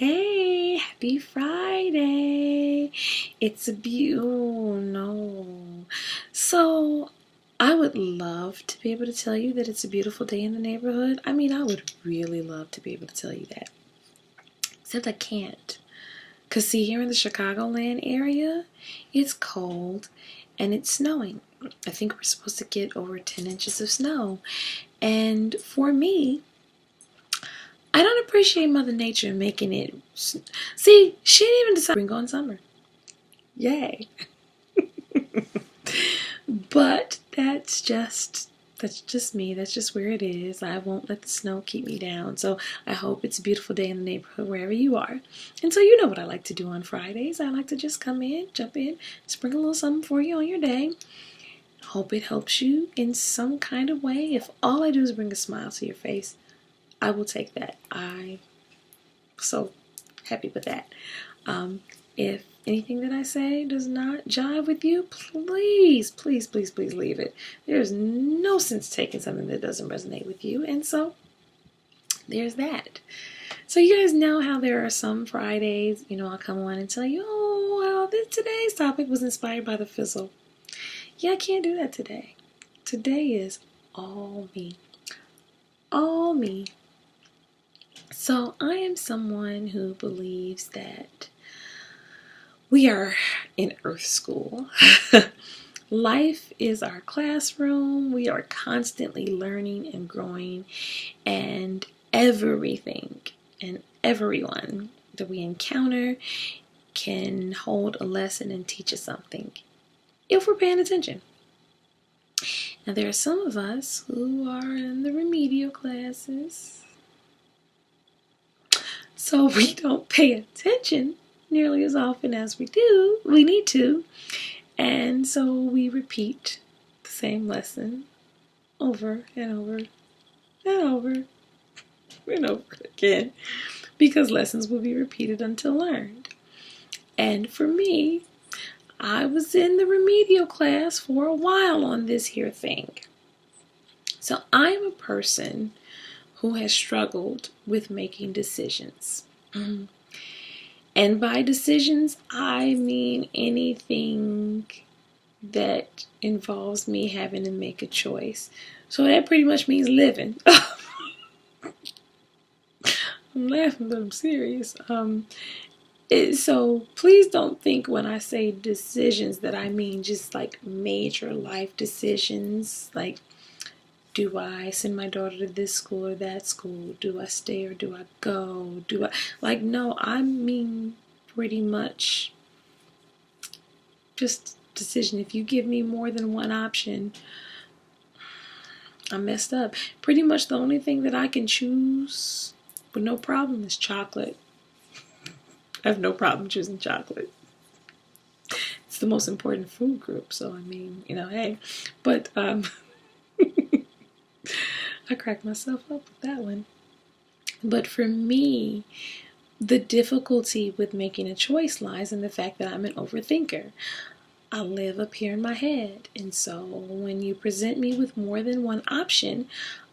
Hey, happy Friday. It's a So, I would love to be able to tell you that it's a beautiful day in the neighborhood. I mean, I would really love to be able to tell you that. Except I can't. Because, see, here in the Chicagoland area, it's cold and it's snowing. I think we're supposed to get over 10 inches of snow. And for me, I don't appreciate Mother Nature making it. See, she didn't even decide to bring on summer. Yay. But that's just me. That's just where it is. I won't let the snow keep me down. So I hope it's a beautiful day in the neighborhood wherever you are. And so you know what I like to do on Fridays. I like to just come in, jump in, sprinkle a little something for you on your day. Hope it helps you in some kind of way. If all I do is bring a smile to your face, I will take that. I'm so happy with that. If anything that I say does not jive with you, please, please, please, please leave it. There's no sense taking something that doesn't resonate with you. And so there's that. So you guys know how there are some Fridays, I'll come on and tell you, oh, well, today's topic was inspired by the fizzle. Yeah, I can't do that today. Today is all me. All me. So I am someone who believes that we are in Earth School. Life is our classroom. We are constantly learning and growing, and everything and everyone that we encounter can hold a lesson and teach us something if we're paying attention. Now, there are some of us who are in the remedial classes, so we don't pay attention nearly as often as we need to, and so we repeat the same lesson over and over and over and over again, because lessons will be repeated until learned. And for me, I was in the remedial class for a while on this here thing. So I am a person who has struggled with making decisions. And by decisions, I mean anything that involves me having to make a choice. So that pretty much means living. I'm laughing, but I'm serious. So please don't think when I say decisions that I mean just like major life decisions, like, do I send my daughter to this school or that school? Do I stay or do I go? No, I mean pretty much just decision. If you give me more than one option, I'm messed up. Pretty much the only thing that I can choose with no problem is chocolate. I have no problem choosing chocolate. It's the most important food group, so I mean, hey. But I cracked myself up with that one. But for me, the difficulty with making a choice lies in the fact that I'm an overthinker. I live up here in my head. And so when you present me with more than one option,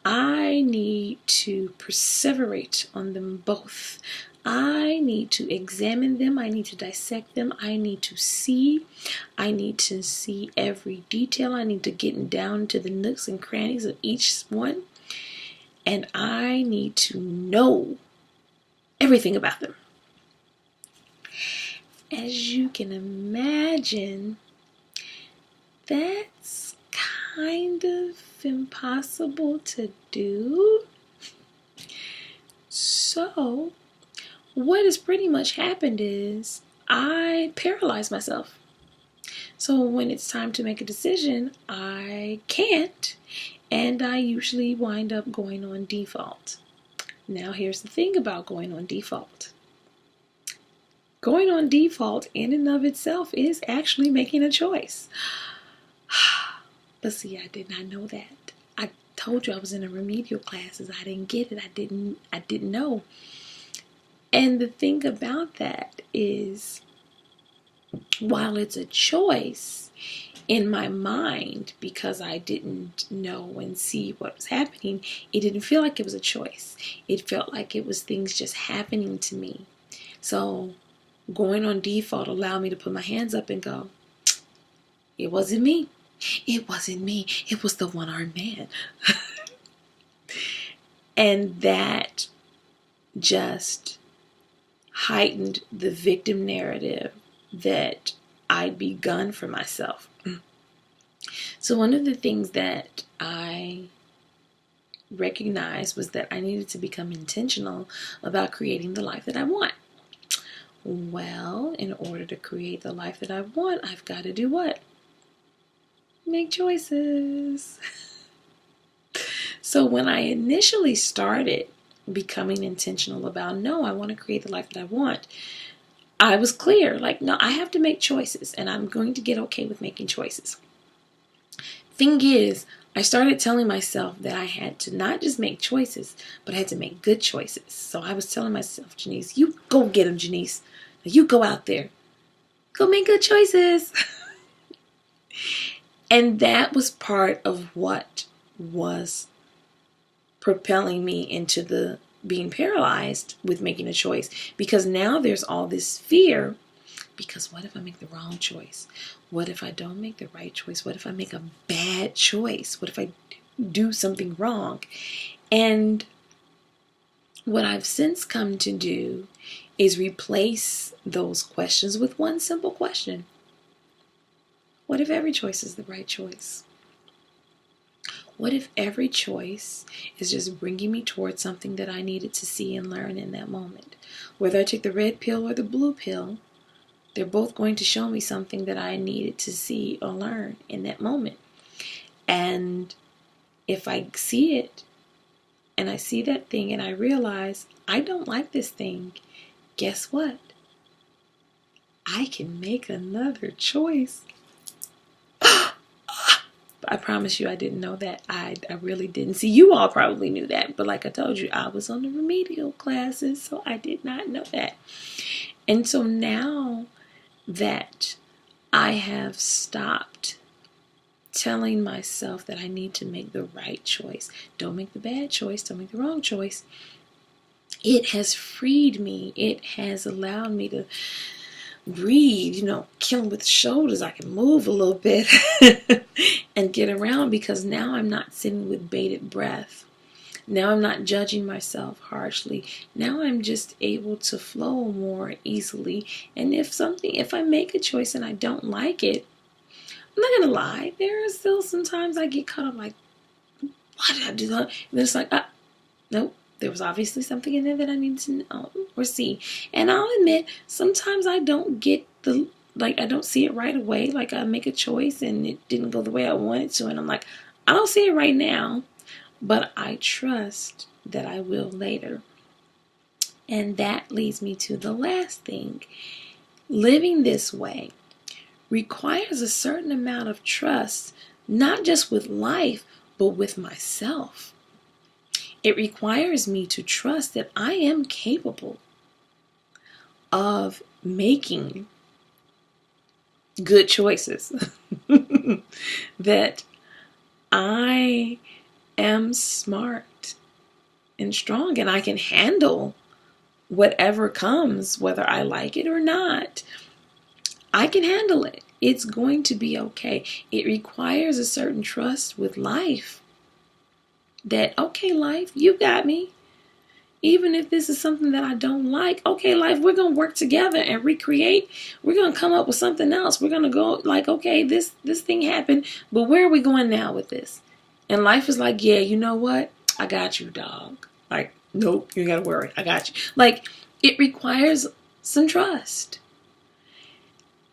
I need to perseverate on them both. I need to examine them. I need to dissect them. I need to see. I need to see every detail. I need to get down to the nooks and crannies of each one. And I need to know everything about them. As you can imagine, that's kind of impossible to do. So, what has pretty much happened is I paralyze myself. So when it's time to make a decision, I can't, and I usually wind up going on default. Now, here's the thing about going on default. Going on default in and of itself is actually making a choice. But see, I did not know that. I told you I was in a remedial classes. I didn't get it. I didn't know. And the thing about that is, while it's a choice in my mind, because I didn't know and see what was happening, it didn't feel like it was a choice. It felt like it was things just happening to me. So going on default allowed me to put my hands up and go, it wasn't me. It wasn't me. It was the one-armed man. And that just heightened the victim narrative that I'd begun for myself. So one of the things that I recognized was that I needed to become intentional about creating the life that I want. Well, in order to create the life that I want, I've got to do what? Make choices. So when I initially started becoming intentional about, no, I want to create the life that I want, I was clear, like, no, I have to make choices, and I'm going to get okay with making choices. Thing is, I started telling myself that I had to not just make choices, but I had to make good choices. So I was telling myself, Janice, you go get them, Janice. You go out there. Go make good choices. And that was part of what was propelling me into the being paralyzed with making a choice. Because now there's all this fear. Because what if I make the wrong choice? What if I don't make the right choice? What if I make a bad choice? What if I do something wrong? And what I've since come to do is replace those questions with one simple question. What if every choice is the right choice? What if every choice is just bringing me towards something that I needed to see and learn in that moment? Whether I take the red pill or the blue pill, they're both going to show me something that I needed to see or learn in that moment. And if I see it, and I see that thing, and I realize I don't like this thing, guess what? I can make another choice. I promise you I didn't know that. I really didn't. See, you all probably knew that. But like I told you, I was on the remedial classes, so I did not know that. And so now that I have stopped telling myself that I need to make the right choice, don't make the bad choice, don't make the wrong choice, it has freed me. It has allowed me to breathe, killing with the shoulders. I can move a little bit and get around, because now I'm not sitting with bated breath. Now I'm not judging myself harshly. Now I'm just able to flow more easily. And if I make a choice and I don't like it, I'm not gonna lie, there are still sometimes I get caught up like, why did I do that? And then it's like, nope. There was obviously something in there that I needed to know or see. And I'll admit, sometimes I don't get I don't see it right away. Like I make a choice and it didn't go the way I wanted to. And I'm like, I don't see it right now, but I trust that I will later. And that leads me to the last thing. Living this way requires a certain amount of trust, not just with life, but with myself. It requires me to trust that I am capable of making good choices. That I am smart and strong and I can handle whatever comes, whether I like it or not. I can handle it. It's going to be okay. It requires a certain trust with life. That, okay, life, you got me. Even if this is something that I don't like, okay, life, we're going to work together and recreate. We're going to come up with something else. We're going to go like, okay, this thing happened, but where are we going now with this? And life is like, yeah, you know what? I got you, dog. Like, nope, you got to worry. I got you. Like, it requires some trust.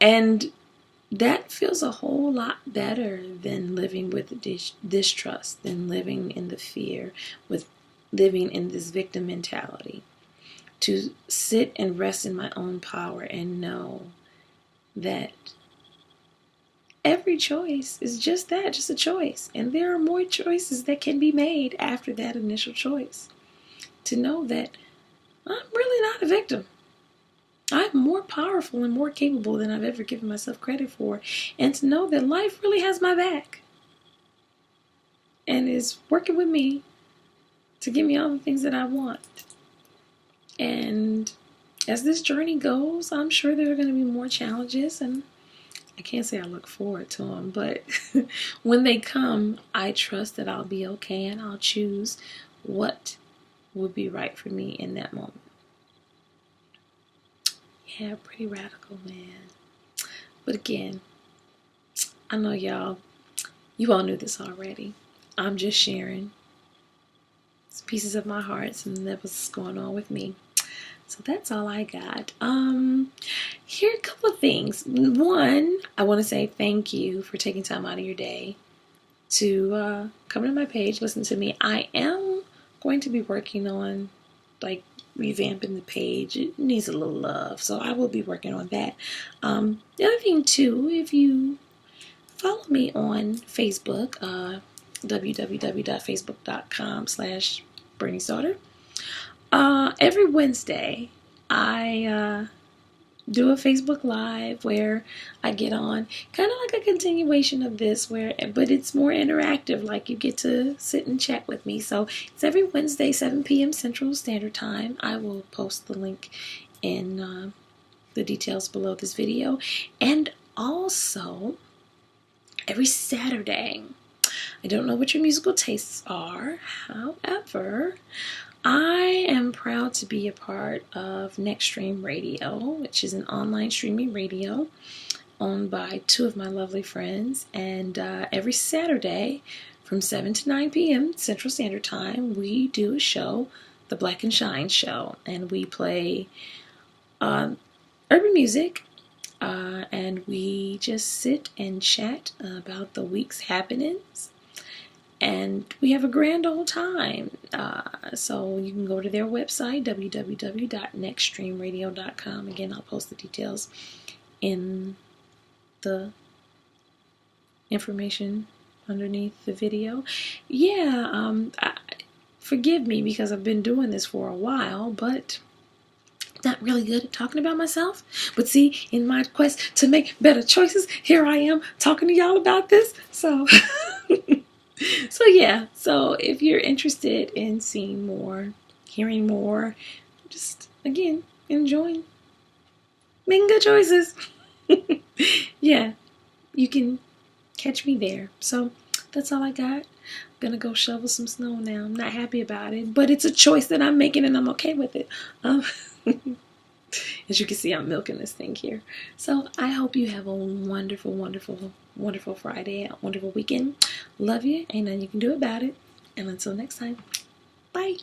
And that feels a whole lot better than living with distrust, than living in the fear, with living in this victim mentality. To sit and rest in my own power and know that every choice is just that, just a choice. And there are more choices that can be made after that initial choice. To know that I'm really not a victim. I'm more powerful and more capable than I've ever given myself credit for. And to know that life really has my back and is working with me to give me all the things that I want. And as this journey goes, I'm sure there are going to be more challenges, and I can't say I look forward to them, but when they come, I trust that I'll be okay and I'll choose what would be right for me in that moment. Yeah, pretty radical, man. But again, I know you all knew this already. I'm just sharing some pieces of my heart, some that was going on with me. So that's all I got. Here are a couple of things. One, I want to say thank you for taking time out of your day to come to my page, listen to me. I am going to be working on like revamping the page. It needs a little love, so I will be working on that. The other thing too, if you follow me on Facebook, www.facebook.com/Bernie's daughter. Every Wednesday, I do a Facebook Live where I get on, kind of like a continuation of this, but it's more interactive. Like you get to sit and chat with me. So it's every Wednesday, 7 p.m. Central Standard Time. I will post the link in the details below this video, and also every Saturday. I don't know what your musical tastes are, however, I am proud to be a part of Nextstream Radio, which is an online streaming radio owned by two of my lovely friends. And every Saturday from 7 to 9 p.m. Central Standard Time, we do a show, the Black and Shine Show. And we play urban music, and we just sit and chat about the week's happenings. And we have a grand old time. So you can go to their website, www.nextstreamradio.com. Again, I'll post the details in the information underneath the video. Yeah, forgive me because I've been doing this for a while, but not really good at talking about myself. But see, in my quest to make better choices, here I am talking to y'all about this. So... So yeah, so if you're interested in seeing more, hearing more, just again, enjoying making good choices, yeah, you can catch me there. So that's all I got. I'm gonna go shovel some snow now. I'm not happy about it, but it's a choice that I'm making and I'm okay with it. As you can see, I'm milking this thing here. So I hope you have a wonderful, wonderful, wonderful Friday, a wonderful weekend. Love you. Ain't nothing you can do about it. And until next time, bye.